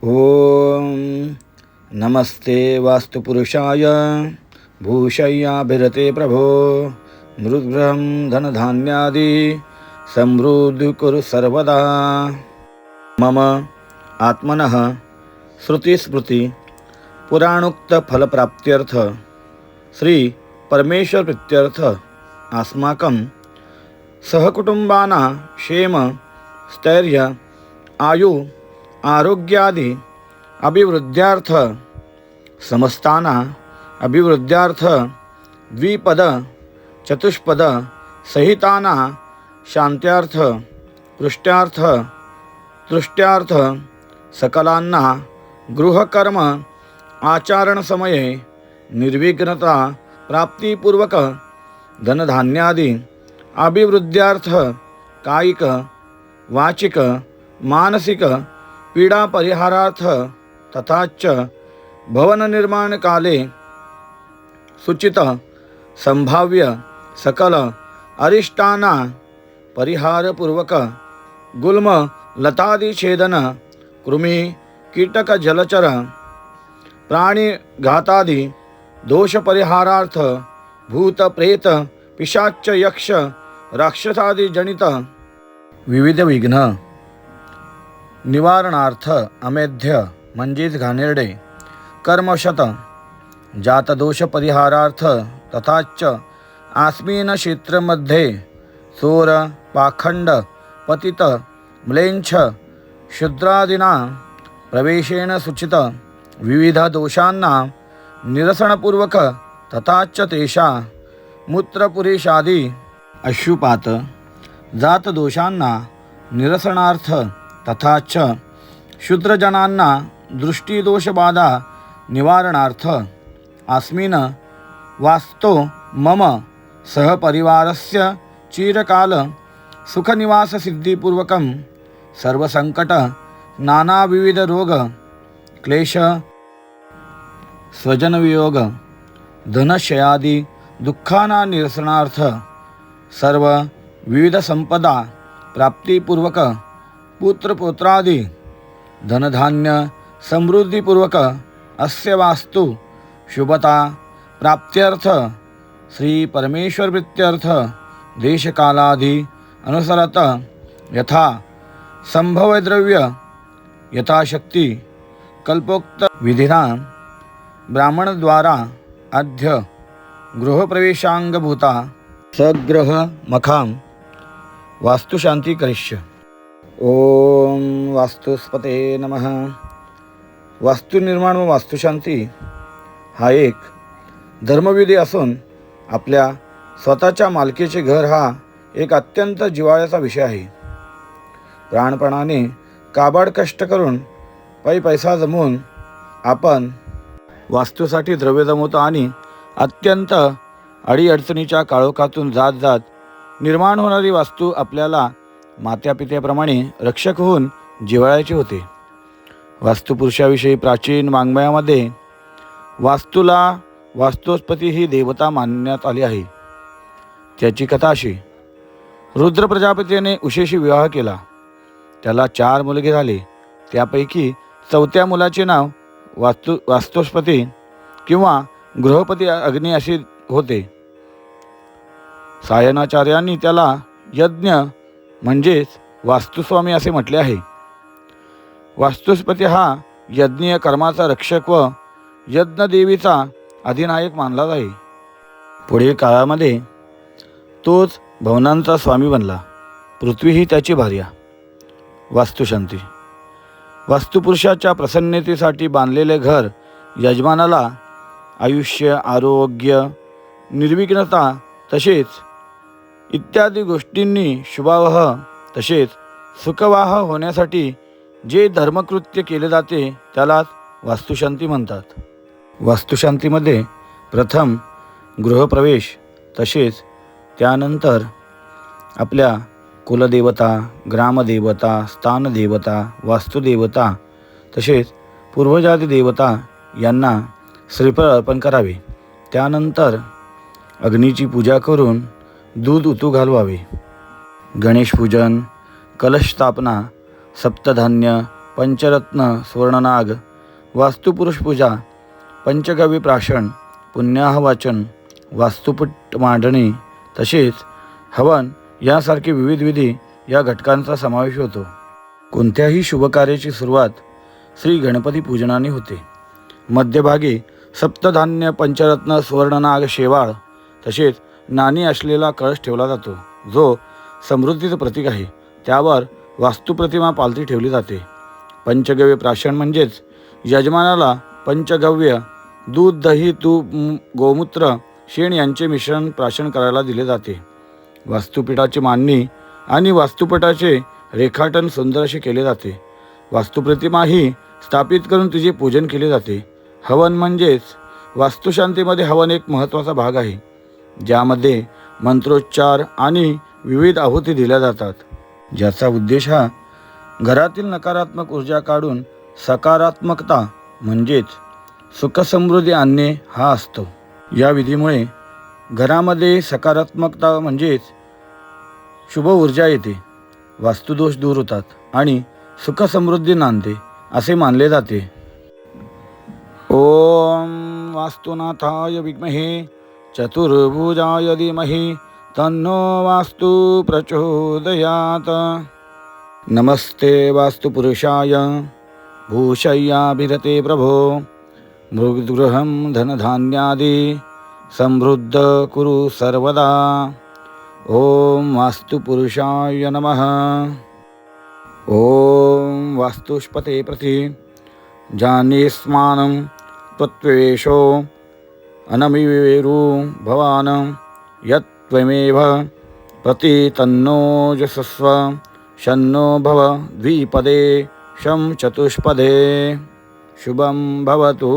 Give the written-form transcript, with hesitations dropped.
ओम नमस्ते वास्तुपुरुषाय भूषय्याभिरते प्रभो मृद्गृहं धनधान्यादि समृद्धि कुरु सर्वदा। मम आत्मनः श्रुतिस्मृति पुराणोक्त फलप्राप्त्यर्थ श्री परमेश्वर प्रीत्यर्थ अस्माकं सहकुटुंबानां क्षेम स्थैर्य आयु आरोग्यादि अभिवृद्ध्यार्थ समस्ताना अभिवृद्ध्यार्थ द्विपद चतुष्पद सहिताना शांत्यार्थ पुष्ट्यार्थ तुष्ट्यार्थ सकलांना गृहकर्म आचरण समये निर्विघ्नता प्राप्तिपूर्वक धनधान्यादि अभिवृद्ध्यार्थ कायिक वाचिक मानसिक पीडा परिहारार्थ तथाच भवन निर्माण काले सूचित संभाव्य सकल अरिष्टाना परिहार पूर्वक गुल्म लतादि छेदन कृमि कीटक जलचर प्राणी घातादि दोष परिहारार्थ भूत प्रेत पिशाच यक्ष राक्षसादि जनित विविध विघ्न निवारणार्थ अमेध्य म्हणजेच घाणेरडे कर्मशत जातदोष परिहारार्थ तथाच आस्मिन क्षेत्रमध्ये चोर पाखंड पतित म्लेच्छ शूद्रादीना प्रवेशेन सूचित विविध दोषांना निरसनपूर्वक तथाच तेषा मूत्रपुरेशादी अश्रुपात जातदोषांना निरसनार्थ तथाच शूद्रजनांना दृष्टिदोषबाधा निवारणार्थ अस्मिन् वास्तो मम सहपरिवारस्य चिरकाल सुखनिवाससिद्धिपूर्वकं सर्वसंकट नानाविविध रोग क्लेश स्वजनवियोग धनक्षयादि दुःखाना निरसनार्थ सर्व विविध संपदा प्राप्तिपूर्वक पुत्रपुत्रादि धनधान्य समृद्धिपूर्वक अस्य वास्तु शुभता प्राप्त्यर्थ श्री परमेश्वर प्रीत्यर्थ देशकालादि अनुसरत यथा संभवद्रव्य यथाशक्ति कल्पोक्त विधिना ब्राह्मणद्वारा अद्य गृहप्रवेशांगभूता सग्रह मखां वास्तुशांती करिष्य। ओम वास्तुस्पते नमः। वास्तुनिर्माण व वास्तुशांती हा एक धर्मविधी असून आपल्या स्वतःच्या मालकीचे घर हा एक अत्यंत जिव्हाळ्याचा विषय आहे। प्राणपणाने काबाड कष्ट करून पैसा जमवून आपण वास्तूसाठी द्रव्य जमवतो आणि अत्यंत अडीअडचणीच्या काळोखातून जात जात निर्माण होणारी वास्तू आपल्याला मात्यापित्याप्रमाणे रक्षक होऊन जिव्हाळ्याची होते। वास्तुपुरुषाविषयी प्राचीन वाङ्मयामध्ये वास्तूला वास्तुस्पती ही देवता मानण्यात आली आहे। त्याची कथा अशी, रुद्र प्रजापतीने उषेशी विवाह केला। त्याला 4 मुलगे झाले। त्यापैकी 4थ्या मुलाचे नाव वास्तुस्पती किंवा गृहपती अग्नी असे होते। सायणाचार्यांनी त्याला यज्ञ म्हणजेच वास्तुस्वामी असे म्हटले आहे। वास्तुस्पती हा यज्ञीय कर्माचा रक्षक व यज्ञदेवीचा अधिनायक मानला जाई। पुढील काळामध्ये तोच भवनांचा स्वामी बनला। पृथ्वी ही त्याची भार्या। वास्तुशांती वास्तुपुरुषाच्या प्रसन्नतेसाठी बांधलेले घर यजमानाला आयुष्य आरोग्य निर्विघ्नता तसेच इत्यादी गोष्टींनी शुभावह तसेच सुखवाह होण्यासाठी जे धर्मकृत्य केले जाते त्यालाच वास्तुशांती म्हणतात। वास्तुशांतीमध्ये प्रथम गृहप्रवेश तसेच त्यानंतर आपल्या कुलदेवता ग्रामदेवता स्थानदेवता वास्तुदेवता तसेच पूर्वजादी देवता यांना श्रीफळ अर्पण करावे। त्यानंतर अग्नीची पूजा करून दूध उतू घालवावे। गणेश पूजन कलश स्थापना सप्तधान्य पंचरत्न सुवर्णनाग, वास्तुपुरुष पूजा, पंचगव्य प्राशन, पुण्याह वाचन, वास्तुपट मांडणी तसेच हवन यासारखे विविध विधी या घटकांचा समावेश होतो. कोणत्याही शुभकार्याची सुरुवात श्री गणपती पूजनाने होते. मध्यभागी सप्तधान्य, पंचरत्न, सुवर्णनाग, शेवाळ तसेच नाणी असलेला कळस ठेवला जातो, जो समृद्धीचं प्रतीक आहे. त्यावर वास्तुप्रतिमा पालथी ठेवली जाते. पंचगव्य प्राशन म्हणजेच यजमानाला पंचगव्य दूध, दही, तूप, गोमूत्र, शेण यांचे मिश्रण प्राशन करायला दिले जाते. वास्तुपीठाची मांडणी आणि वास्तुपटाचे रेखाटन सुंदर असे केले जाते. वास्तुप्रतिमा ही स्थापित करून तिचे पूजन केले जाते. हवन म्हणजेच वास्तुशांतीमध्ये हवन एक महत्त्वाचा भाग आहे, ज्यामध्ये मंत्रोच्चार आणि विविध आहुती दिल्या जातात, ज्याचा उद्देश हा घरातील नकारात्मक ऊर्जा काढून सकारात्मकता म्हणजेच सुखसमृद्धी आणणे हा असतो. या विधीमुळे घरामध्ये सकारात्मकता म्हणजेच शुभ ऊर्जा येते, वास्तुदोष दूर होतात आणि सुखसमृद्धी नांदते असे मानले जाते. ओम वास्तुनाथाय विद्महे चतुर्भुजाय धीमहि तन्नो वास्तु प्रचोदयात्. नमस्ते वास्तुपुरुषाय भूषय्याभिरते प्रभो, मृगगृहं धनधान्यादि समृद्ध कुरु सर्वदा. ओम वास्तुपुरुषाय नमः. ओम वास्तुष्पते प्रति जानीस्मानं त्वत्वेषो अनमिवेरु भवान् यत्त्वमेव प्रति तन्नो यशस्व शन्नो भव द्विपदे शं चतुष्पदे शुभं भवतु.